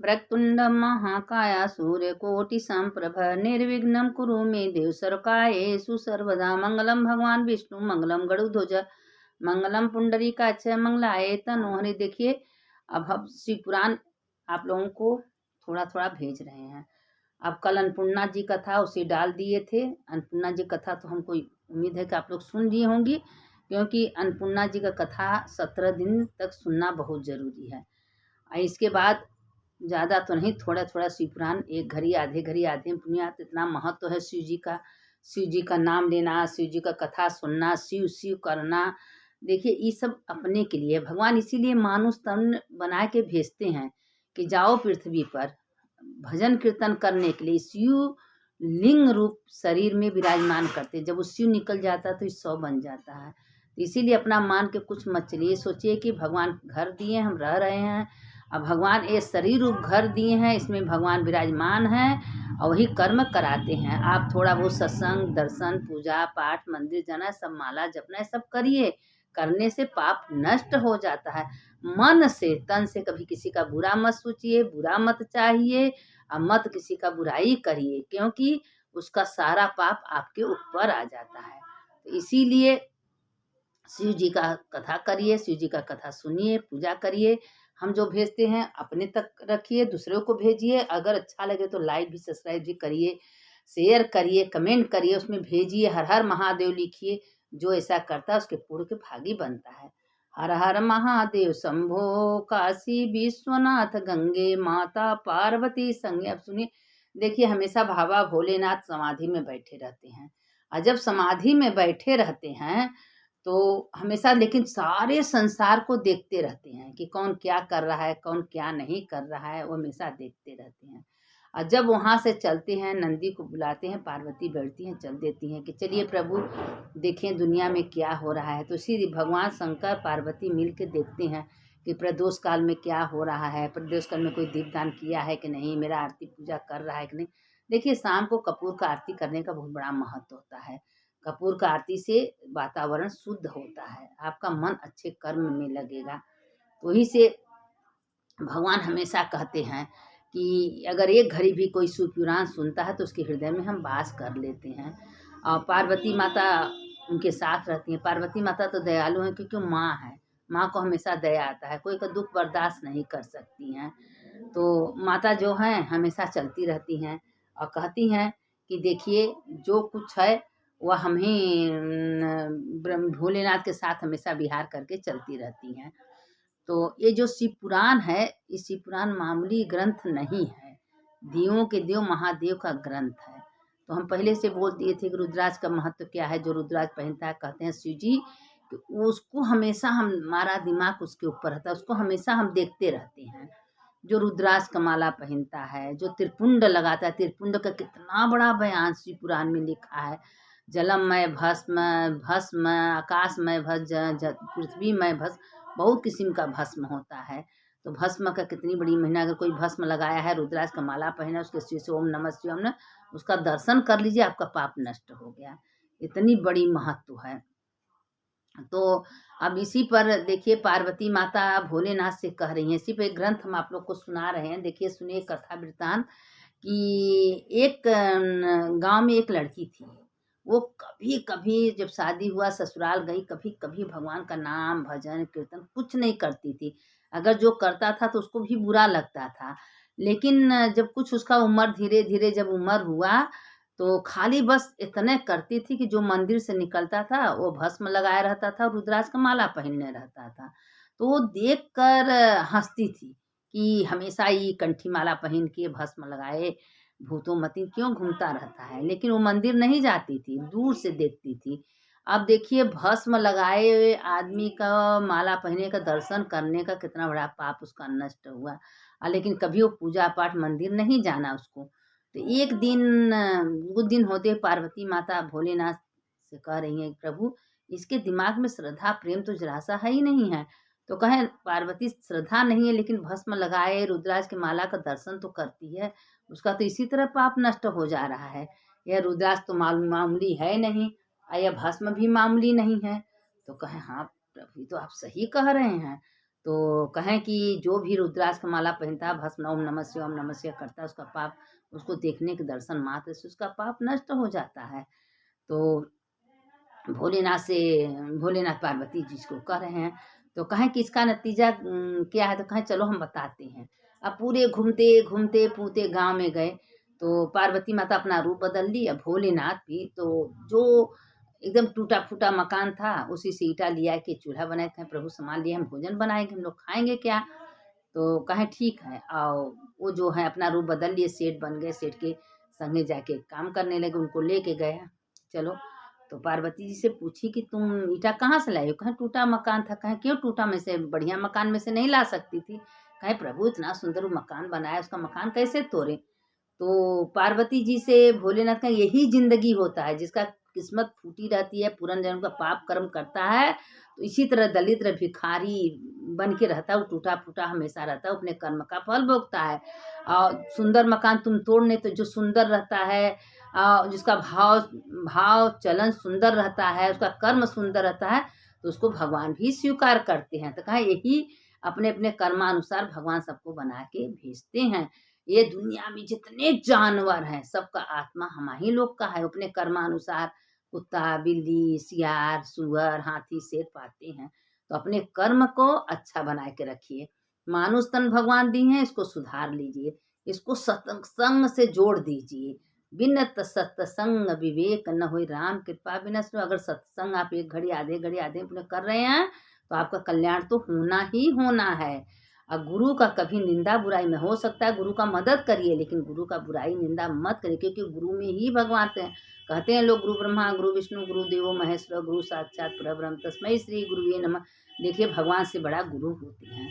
वक्रतुंड महाकाय सूर्यकोटि संप्रभ निर्विघ्नं कुरु मे देव सर्वकार्येषु सर्वदा। मंगलम भगवान विष्णु मंगलम गरुड़ध्वज मंगलम पुंडरीकाक्ष मंगलाय तनोहरि। देखिए अब हम शिव पुराण आप लोगों को थोड़ा थोड़ा भेज रहे हैं। अब कल अन्नपूर्णा जी कथा उसे डाल दिए थे। अन्नपूर्णा जी कथा तो हमको उम्मीद है कि आप लोग सुन लिए होंगी, क्योंकि अन्नपूर्णा जी का कथा 17 दिन तक सुनना बहुत ज़रूरी है। इसके बाद ज़्यादा तो नहीं, थोड़ा थोड़ा शिव पुराण एक घड़ी आधे पुण्यात। इतना महत्व है शिव जी का नाम लेना, शिव जी का कथा सुनना, शिव शिव करना। देखिए ये सब अपने के लिए भगवान इसीलिए मानुष तन बना के भेजते हैं कि जाओ पृथ्वी पर भजन कीर्तन करने के लिए। शिव लिंग रूप शरीर में विराजमान करते, जब वो शिव निकल जाता है तो 100 बन जाता है। तो इसीलिए अपना मान के कुछ मत चलिए। सोचिए कि भगवान घर दिए, हम रह रहे हैं। अब भगवान ये शरीर रूप घर दिए हैं, इसमें भगवान विराजमान हैं और वही कर्म कराते हैं। आप थोड़ा बहुत सत्संग, दर्शन, पूजा पाठ, मंदिर जाना, सब माला जपना, सब करिए। करने से पाप नष्ट हो जाता है। मन से तन से कभी किसी का बुरा मत सोचिए, बुरा मत चाहिए और मत किसी का बुराई करिए, क्योंकि उसका सारा पाप आपके ऊपर आ जाता है। तो इसीलिए शिव जी का कथा करिए, शिव जी का कथा सुनिए, पूजा करिए। हम जो भेजते हैं अपने तक रखिए, दूसरों को भेजिए। अगर अच्छा लगे तो लाइक भी सब्सक्राइब भी करिए, शेयर करिए, कमेंट करिए, उसमें भेजिए, हर हर महादेव लिखिए। जो ऐसा करता है उसके पूर्ण के भागी बनता है। हर हर महादेव शंभो काशी विश्वनाथ गंगे माता पार्वती संगे। अब सुनिए, देखिए हमेशा बाबा भोलेनाथ समाधि में बैठे रहते हैं, और जब समाधि में बैठे रहते हैं तो हमेशा लेकिन सारे संसार को देखते रहते हैं कि कौन क्या कर रहा है, कौन क्या नहीं कर रहा है, वो हमेशा देखते रहते हैं। और जब वहाँ से चलते हैं, नंदी को बुलाते हैं, पार्वती बैठती हैं, चल देती हैं कि चलिए प्रभु देखें दुनिया में क्या हो रहा है। तो इसी भगवान शंकर पार्वती मिल के देखते हैं कि प्रदोष काल में क्या हो रहा है, प्रदोष काल में कोई दीपदान किया है कि नहीं, मेरा आरती पूजा कर रहा है कि नहीं। देखिए शाम को कपूर का आरती करने का बहुत बड़ा महत्व होता है। कपूर का आरती से वातावरण शुद्ध होता है, आपका मन अच्छे कर्म में लगेगा। तो वही से भगवान हमेशा कहते हैं कि अगर एक घड़ी भी कोई शिव पुराण सुनता है तो उसके हृदय में हम वास कर लेते हैं। और पार्वती माता उनके साथ रहती हैं। पार्वती माता तो दयालु हैं, क्योंकि माँ है, माँ को हमेशा दया आता है, कोई का दुख बर्दाश्त नहीं कर सकती हैं। तो माता जो हैं हमेशा चलती रहती हैं और कहती हैं कि देखिए जो कुछ है वह हमें ब्रह्म भोलेनाथ के साथ हमेशा विहार करके चलती रहती हैं। तो ये जो शिव पुराण है, ये शिव पुराण मामूली ग्रंथ नहीं है, देवों के देव महादेव का ग्रंथ है। तो हम पहले से बोल दिए थे कि रुद्राक्ष का महत्व क्या है। जो रुद्राक्ष पहनता है, कहते हैं शिव जी कि उसको हमेशा हमारा दिमाग उसके ऊपर रहता है, उसको हमेशा हम देखते रहते हैं। जो रुद्राक्ष का माला पहनता है, जो त्रिपुंड लगाता है, त्रिपुंड का कितना बड़ा बयान शिव पुराण में लिखा है। जलमय भस्म, भस्म आकाशमय भस्म, पृथ्वीमय भस्म, बहुत किस्म का भस्म होता है। तो भस्म का कितनी बड़ी महिमा। अगर कोई भस्म लगाया है, रुद्राक्ष का माला पहना, उसके सिर से ओम नमः शिवाय ओम, उसका दर्शन कर लीजिए, आपका पाप नष्ट हो गया। इतनी बड़ी महत्व है। तो अब इसी पर देखिए पार्वती माता भोलेनाथ से कह रही हैं। इसी पे एक ग्रंथ हम आप लोग को सुना रहे हैं। देखिए सुनिए कथा वृत्तांत कि एक गांव में एक लड़की थी। वो कभी कभी जब शादी हुआ ससुराल गई, कभी कभी भगवान का नाम भजन कीर्तन कुछ नहीं करती थी। अगर जो करता था तो उसको भी बुरा लगता था। लेकिन जब कुछ उसका उम्र धीरे धीरे जब उम्र हुआ तो खाली बस इतने करती थी कि जो मंदिर से निकलता था वो भस्म लगाया रहता था, रुद्राक्ष का माला पहनने रहता था। तो वो देख कर हंसती थी कि हमेशा ये कंठी माला पहन के भस्म लगाए भूतों मती क्यों घूमता रहता है। लेकिन वो मंदिर नहीं जाती थी, दूर से देखती थी। अब देखिए भस्म लगाए हुए आदमी का माला पहने का दर्शन करने का कितना बड़ा पाप उसका नष्ट हुआ। लेकिन कभी वो पूजा पाठ मंदिर नहीं जाना उसको। तो एक दिन वो दिन होते पार्वती माता भोलेनाथ से कह रही हैं प्रभु इसके दिमाग में श्रद्धा प्रेम तो जरा सा है ही नहीं है। तो कहें पार्वती श्रद्धा नहीं है लेकिन भस्म लगाए रुद्राक्ष की माला का दर्शन तो करती है, उसका तो इसी तरह पाप नष्ट हो जा रहा है। यह रुद्राक्ष तो मामूली है नहीं और यह भस्म भी मामूली नहीं है। तो कहें हाँ प्रभु तो आप सही कह रहे हैं। तो कहें कि जो भी रुद्राक्ष का माला पहनता है, भस्म ओम नमः शिवाय करता है, उसका पाप, उसको देखने के दर्शन मात्र से उसका पाप नष्ट हो जाता है। तो भोलेनाथ पार्वती जिसको कह रहे हैं, तो कहें कि इसका नतीजा क्या है, तो कहें चलो हम बताते हैं। अब पूरे घूमते घूमते पूते गांव में गए, तो पार्वती माता अपना रूप बदल ली। अब भोलेनाथ भी, तो जो एकदम टूटा फूटा मकान था उसी से ईटा लिया के चूल्हा बनाए थे, प्रभु सामान लिए, हम भोजन बनाएंगे, हम लोग खाएंगे क्या। तो कहें ठीक है, और वो जो है अपना रूप बदल लिए, सेठ बन गए, सेठ के संगे जाके काम करने लगे, उनको लेके गया। चलो, तो पार्वती जी से पूछी कि तुम ईटा कहाँ से लाई हो। कहें टूटा मकान था। कहें क्यों टूटा में से, बढ़िया मकान में से नहीं ला सकती थी। कहें प्रभु इतना सुंदर मकान बनाया, उसका मकान कैसे तोड़े। तो पार्वती जी से भोलेनाथ का यही जिंदगी होता है, जिसका किस्मत फूटी रहती है, पूर्ण जन्म का पाप कर्म करता है, तो इसी तरह दलित भिखारी बन के रहता है, वो टूटा फूटा हमेशा रहता है, अपने कर्म का फल भोगता है। और सुंदर मकान तुम तोड़ने, तो जो सुंदर रहता है, जिसका भाव भाव चलन सुंदर रहता है, उसका कर्म सुंदर रहता है, तो उसको भगवान भी स्वीकार करते हैं। तो कहा यही अपने अपने कर्मानुसार भगवान सबको बना के भेजते हैं। ये दुनिया में जितने जानवर हैं, सबका आत्मा हम ही लोग का है, अपने कर्मानुसार कुत्ता, बिल्ली, सियार, सुअर, हाथी, शेर पाते हैं। तो अपने कर्म को अच्छा बना के रखिए। मानुष तन भगवान दी हैं, इसको सुधार लीजिए, इसको सत्संग से जोड़ दीजिए। बिनत सत्संग विवेक न होई, राम कृपा बिना सो। अगर सत्संग आप एक घड़ी आधे पुण्य कर रहे हैं, तो आपका कल्याण तो होना ही होना है। और गुरु का कभी निंदा बुराई में, हो सकता है गुरु का मदद करिए, लेकिन गुरु का बुराई निंदा मत करिए, क्योंकि गुरु में ही भगवान थे। कहते हैं लोग गुरु ब्रह्मा गुरु विष्णु गुरु देवो महेश्वर, गुरु साक्षात परब्रह्म तस्मै श्री गुरुवे नमः। देखिए भगवान से बड़ा गुरु होते हैं।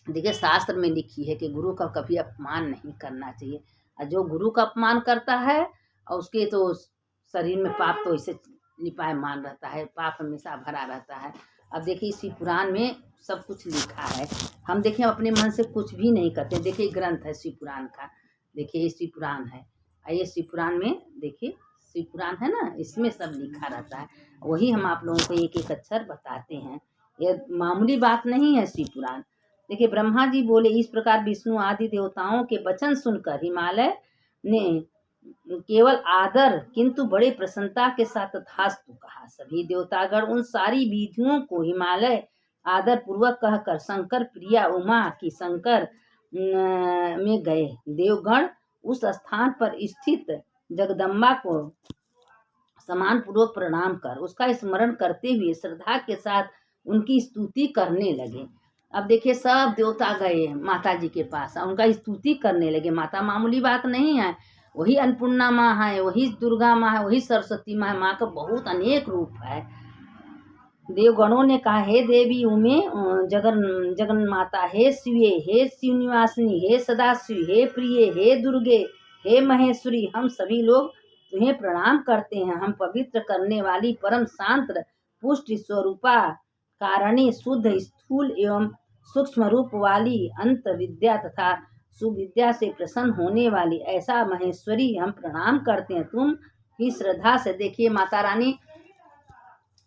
देखिए शास्त्र में लिखी है कि गुरु का कभी अपमान नहीं करना चाहिए, और जो गुरु का अपमान करता है, और उसके तो शरीर में पाप तो इसे लिपायमान रहता है, पाप हमेशा भरा रहता है। अब देखिए इसी पुराण में सब कुछ लिखा है। हम देखिए अपने मन से कुछ भी नहीं करते। देखिए ग्रंथ है शिव पुराण का, देखिए शिव पुराण है, आइए शिव पुराण में देखिए, शिव पुराण है ना, इसमें सब लिखा रहता है। वही हम आप लोगों को एक एक अक्षर बताते हैं। ये मामूली बात नहीं है शिव पुराण। देखिए ब्रह्मा जी बोले, इस प्रकार विष्णु आदि देवताओं के वचन सुनकर हिमालय ने केवल आदर किंतु बड़े प्रसन्नता के साथ तथास्तु कहा। सभी देवतागण उन सारी विधियों को हिमालय आदर पूर्वक कहकर शंकर प्रिया उमा की शंकर में गए। देवगण उस स्थान पर स्थित जगदम्बा को समान पूर्वक प्रणाम कर उसका स्मरण करते हुए श्रद्धा के साथ उनकी स्तुति करने लगे। अब देखिए सब देवता गए माता जी के पास, उनका स्तुति करने लगे। माता मामूली बात नहीं है, वही अन्नपूर्णा माँ है, वही दुर्गा माँ है, वही सरस्वती माँ है। माँ का बहुत अनेक रूप है। देवगणों ने कहा, हे देवी उमे जगन माता, हे शिवे, हे शिवनिवासिनी, हे सदाशिव, हे प्रिय, हे दुर्गे, हे महेश्वरी, हम सभी लोग तुम्हें प्रणाम करते हैं। हम पवित्र करने वाली परम शांत पुष्टि स्वरूपा कारणी शुद्ध स्थूल एवं सूक्ष्म रूप वाली अंत विद्या तथा सुविद्या से प्रसन्न होने वाली ऐसा महेश्वरी हम प्रणाम करते हैं। तुम की श्रद्धा से देखिए माता रानी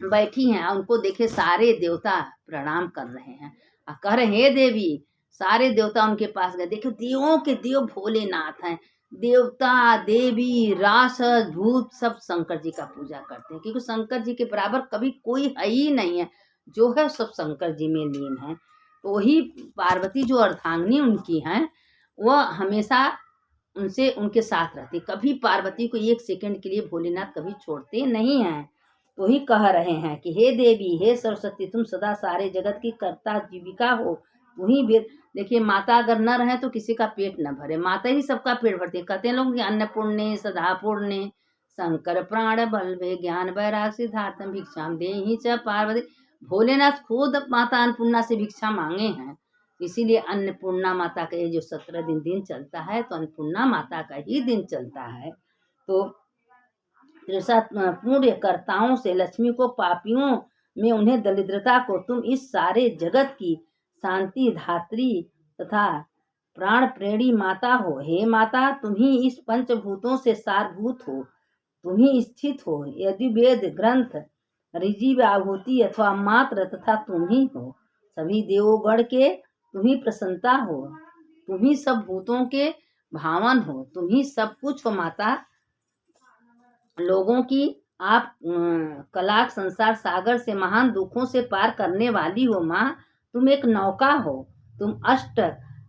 बैठी हैं, उनको देखे सारे देवता प्रणाम कर रहे हैं और कह रहे हे देवी। सारे देवता उनके पास गए। देखो देवों के देव भोलेनाथ हैं। देवता देवी राक्षस भूत सब शंकर जी का पूजा करते हैं, क्योंकि शंकर जी के बराबर कभी कोई है ही नहीं है। जो है सब शंकर जी में लीन है। तो वही पार्वती जो अर्धांगिनी उनकी हैं, वह हमेशा उनसे उनके साथ रहती। कभी पार्वती को एक सेकंड के लिए भोलेनाथ कभी छोड़ते नहीं हैं। तो ही कह रहे हैं कि हे देवी, हे सरस्वती, तुम सदा सारे जगत की कर्ता जीविका हो। वही वेद। देखिए माता अगर न रहे तो किसी का पेट न भरे, माता ही सबका पेट भरती है। कहते हैं लोग कि अन्नपूर्णे सदा पूर्णे शंकर प्राण बल्भे ज्ञान वैराग सिद्धार्थम भिक्षाम देहि च पार्वती। भोलेनाथ खुद माता अन्नपूर्णा से भिक्षा मांगे हैं। इसीलिए अन्नपूर्णा माता का ये जो 17 दिन चलता है, तो अन्नपूर्णा माता का ही दिन चलता है। तो पुण्य कर्ताओं से लक्ष्मी को, पापियों में उन्हें दरिद्रता को, तुम इस सारे जगत की शांति धात्री तथा प्राण प्रेणी माता हो। हे माता, तुम ही इस पंचभूतों से सारभूत हो, तुम ही स्थित हो। यदि वेद ग्रंथ ऋजि आहुति अथवा मात्र तथा तुम ही हो। सभी देवगण के तुम ही प्रसन्नता हो, तुम ही सब भूतों के भावन हो, तुम ही सब कुछ हो माता। लोगों की आप कलाक संसार सागर से महान दुखों से पार करने वाली हो माँ। तुम एक नौका हो, तुम अष्ट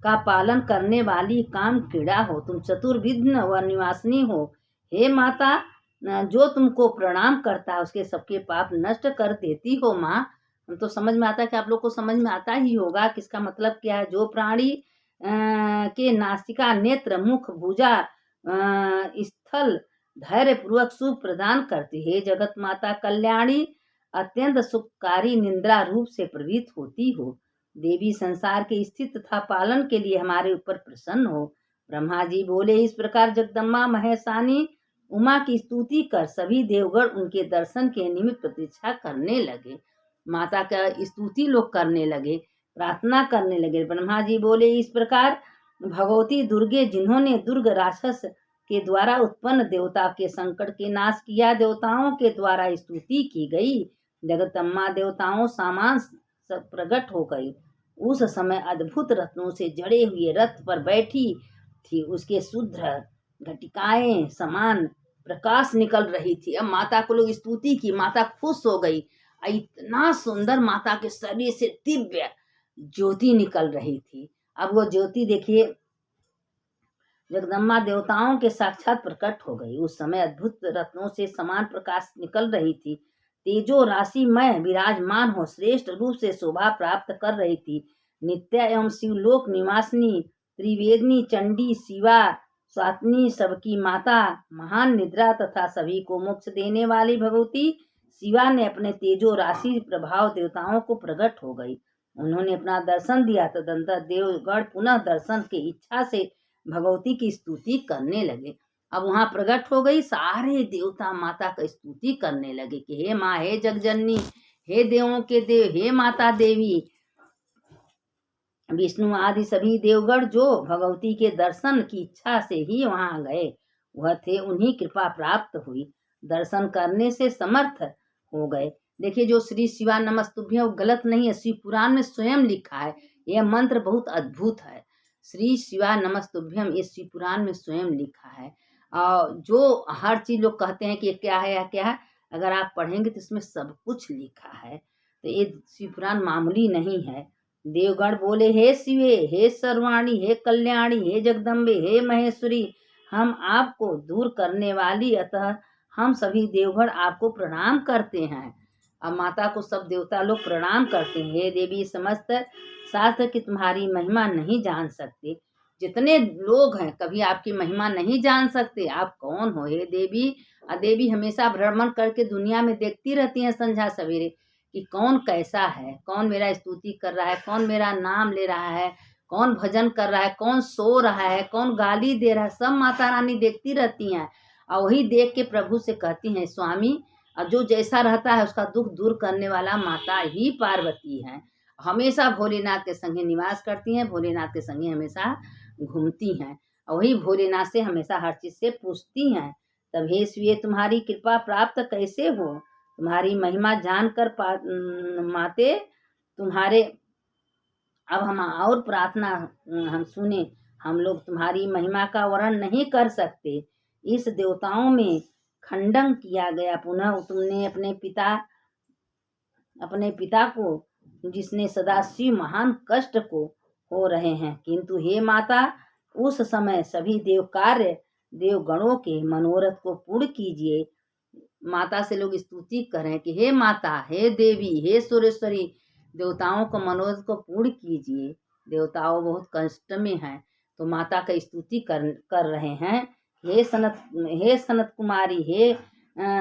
का पालन करने वाली काम क्रीड़ा हो, तुम चतुर्विघ्न व निवासिनी हो। हे माता, जो तुमको प्रणाम करता है उसके सबके पाप नष्ट कर देती हो माँ। तो समझ में आता है कि आप लोग को समझ में आता ही होगा कि इसका मतलब क्या है। जो प्राणी के नासिका, नेत्र, मुख, भुजा, स्थल धैर्य पूर्वक सुख प्रदान करती है। जगत माता कल्याणी, अत्यंत सुखकारी निंद्रा रूप से प्रवृत्त होती हो। देवी संसार के स्थित तथा पालन के लिए हमारे ऊपर प्रसन्न हो। ब्रह्मा जी बोले, इस प्रकार जगदम्बा महेशानी उमा की स्तुति कर सभी देवगण उनके दर्शन के निमित्त प्रतीक्षा करने लगे। माता का स्तुति लोग करने लगे, प्रार्थना करने लगे। ब्रह्मा जी बोले, इस प्रकार भगवती दुर्गे, जिन्होंने दुर्ग राक्षस के द्वारा उत्पन्न देवता के संकट के नाश किया, देवताओं के द्वारा स्तुति की गई। जगदम्बा देवताओं सामान प्रकट हो गई। उस समय अद्भुत रत्नों से जड़े हुए रथ पर बैठी थी, उसके शुद्ध घटिकाएं समान प्रकाश निकल रही थी। अब माता को लोग स्तुति की, माता खुश हो गई। इतना सुंदर माता के शरीर से दिव्य ज्योति निकल रही थी। अब वो ज्योति देखिए, जगदम्बा देवताओं के साक्षात प्रकट हो गई। उस समय अद्भुत रत्नों से समान प्रकाश निकल रही थी। तेजो राशि में विराजमान हो श्रेष्ठ रूप से शोभा प्राप्त कर रही थी। नित्या एवं शिवलोक निवासिनी, त्रिवेदिनी, चंडी, शिवा, स्वात्नी, सबकी माता, महान निद्रा तथा सभी को मोक्ष देने वाली भगवती शिवा ने अपने तेजो राशि प्रभाव देवताओं को प्रकट हो गई। उन्होंने अपना दर्शन दिया। तदंतर देवगण पुनः दर्शन की इच्छा से भगवती की स्तुति करने लगे। अब वहां प्रकट हो गई, सारे देवता माता का स्तुति करने लगे कि हे माँ, हे जगजननी, हे देवों के देव, हे माता देवी। विष्णु आदि सभी देवगण जो भगवती के दर्शन की इच्छा से ही वहां गए वह थे, उन्हीं कृपा प्राप्त हुई, दर्शन करने से समर्थ हो गए। देखिए, जो श्री शिवा नमस्तुभ्यं गलत नहीं है, शिव पुराण में स्वयं लिखा है। यह मंत्र बहुत अद्भुत है। श्री शिवा नमस्तुभ्यम, ये शिव पुराण में स्वयं लिखा है। और जो हर चीज लोग कहते हैं कि क्या है या क्या है, अगर आप पढ़ेंगे तो इसमें सब कुछ लिखा है। तो ये शिव पुराण मामूली नहीं है। देवगण बोले, हे शिवे, हे सर्वाणी, हे कल्याणी, हे जगदम्बे, हे महेश्वरी, हम आपको दूर करने वाली, अतः हम सभी देवगण आपको प्रणाम करते हैं। अब माता को सब देवता लोग प्रणाम करते हैं। हे देवी, समस्त शास्त्र की तुम्हारी महिमा नहीं जान सकते। जितने लोग हैं कभी आपकी महिमा नहीं जान सकते। आप कौन हो हे देवी? देवी हमेशा भ्रमण करके दुनिया में देखती रहती हैं संध्या सवेरे कि कौन कैसा है, कौन मेरा स्तुति कर रहा है, कौन मेरा नाम ले रहा है, कौन भजन कर रहा है, कौन सो रहा है, कौन गाली दे रहा है। सब माता रानी देखती रहती हैं और वही देख के प्रभु से कहती हैं, स्वामी, और जो जैसा रहता है उसका दुख दूर करने वाला माता ही पार्वती है। हमेशा भोलेनाथ के संगे निवास करती हैं, भोलेनाथ के संगे हमेशा घूमती हैं और वही भोलेनाथ से हमेशा हर चीज से पूछती हैं। तब हे शिवे, तुम्हारी कृपा प्राप्त कैसे हो? तुम्हारी महिमा जानकर माते तुम्हारे, अब हम और प्रार्थना हम सुने। हम लोग तुम्हारी महिमा का वर्णन नहीं कर सकते। इस देवताओं में खंडन किया गया। पुनः तुमने अपने पिता को, जिसने सदाशिव महान कष्ट को हो रहे हैं, किंतु हे माता, उस समय सभी देवगणों के मनोरथ को पूर्ण कीजिए। माता से लोग स्तुति करें कि हे माता, हे देवी, हे सुरेश्वरी, देवताओं को मनोरथ को पूर्ण कीजिए। देवताओं बहुत कष्ट में हैं तो माता का स्तुति कर रहे हैं। हे सनत कुमारी, हे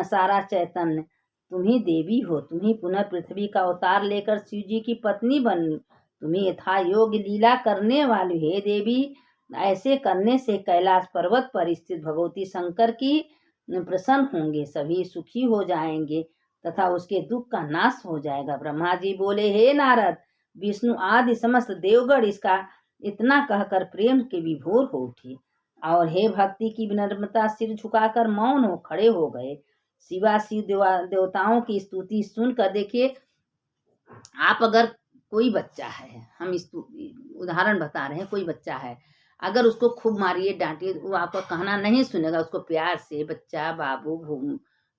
सारा चैतन्य, तुम ही देवी हो। तुम ही पुनः पृथ्वी का अवतार लेकर शिव जी की पत्नी बनी। तुम ही यथा योग लीला करने वाली। हे देवी, ऐसे करने से कैलाश पर्वत पर स्थित भगवती शंकर की प्रसन्न होंगे, सभी सुखी हो जाएंगे तथा उसके दुख का नाश हो जाएगा। ब्रह्मा जी बोले, हे नारद, विष्णु आदि समस्त देवगण इसका इतना कहकर प्रेम के विभोर हो उठे और हे भक्ति की विनम्रता सिर झुकाकर मौन हो खड़े हो गए। शिवा शिव देवताओं की स्तुति सुनकर, देखिए, आप अगर कोई बच्चा है, हम इस उदाहरण बता रहे हैं, कोई बच्चा है, अगर उसको खूब मारिए डांटिए वो आपका कहना नहीं सुनेगा। उसको प्यार से बच्चा बाबू घूम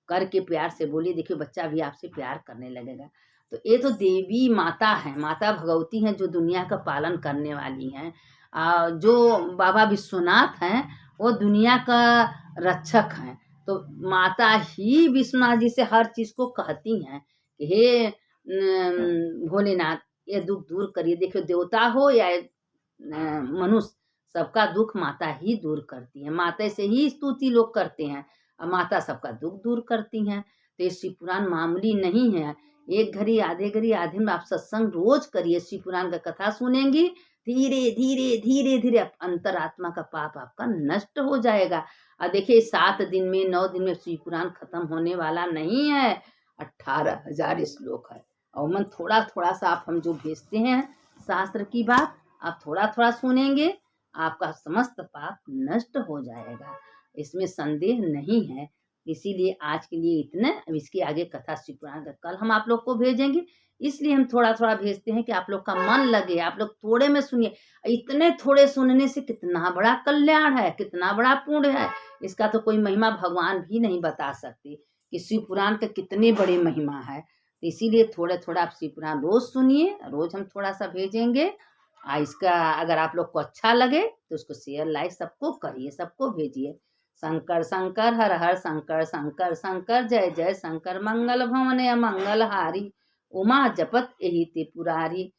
करके प्यार से बोलिए, देखिए बच्चा भी आपसे प्यार करने लगेगा। तो ये तो देवी माता है, माता भगवती हैं जो दुनिया का पालन करने वाली हैं। जो बाबा विश्वनाथ हैं वो दुनिया का रक्षक हैं। तो माता ही विश्वनाथ जी से हर चीज़ को कहती हैं कि हे भोलेनाथ ये दुख दूर करिए। देखिए देवता हो या मनुष्य, सबका दुख माता ही दूर करती है। माता से ही स्तुति लोग करते हैं और माता सबका दुख दूर करती हैं। तो ये शिव पुराण मामूली नहीं है। एक घड़ी आधे में आप सत्संग रोज करिए, शिव पुराण का कथा सुनेंगी, धीरे धीरे धीरे धीरे अंतरात्मा का पाप आपका नष्ट हो जाएगा। और देखिए 7 दिन में 9 दिन में शिव पुराण खत्म होने वाला नहीं है, 18,000 श्लोक है। और मन थोड़ा थोड़ा सा आप हम जो भेजते हैं शास्त्र की बात आप थोड़ा थोड़ा सुनेंगे, आपका समस्त पाप नष्ट हो जाएगा, इसमें संदेह नहीं है। इसीलिए आज के लिए इतना। अब इसके आगे कथा शिव पुराण का कल हम आप लोग को भेजेंगे, इसलिए हम थोड़ा थोड़ा भेजते हैं कि आप लोग का मन लगे, आप लोग थोड़े में सुनिए। इतने थोड़े सुनने से कितना बड़ा कल्याण है, कितना बड़ा पुण्य है, इसका तो कोई महिमा भगवान भी नहीं बता सकते कि शिव पुराण का कितने बड़े महिमा है। तो इसीलिए थोड़ा थोड़ा आप शिव पुराण रोज सुनिए, रोज हम थोड़ा सा भेजेंगे। इसका अगर आप लोग को अच्छा लगे तो उसको शेयर लाइक सबको करिए, सबको भेजिए। शंकर शंकर हर हर शंकर शंकर शंकर जय जय शंकर, मंगल भवन मंगल हारी, उमा जपत यही त्रिपुरारी।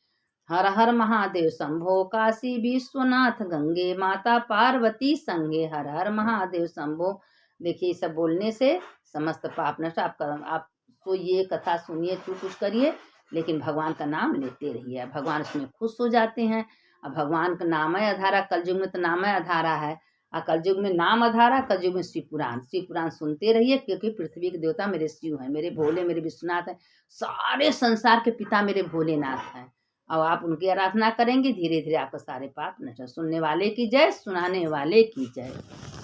हर हर महादेव शंभो, काशी विश्वनाथ गंगे, माता पार्वती संगे, हर हर महादेव शंभो। देखिए सब बोलने से समस्त पाप नष्ट। आप तो ये कथा सुनिए, कुछ करिए, लेकिन भगवान का नाम लेते रहिए, भगवान उसमें खुश हो जाते हैं। अब भगवान का नाम है आधारा, कलयुग में तो नाम है आधारा है, और कलयुग में नाम आधारा, कलयुग में शिव पुराण सुनते रहिए। क्योंकि पृथ्वी के देवता मेरे शिव हैं, मेरे भोले, मेरे विश्वनाथ हैं, सारे संसार के पिता मेरे भोलेनाथ हैं। और आप उनकी आराधना करेंगे, धीरे धीरे आपका सारे पाप नष्ट। सुनने वाले की जय, सुनाने वाले की जय।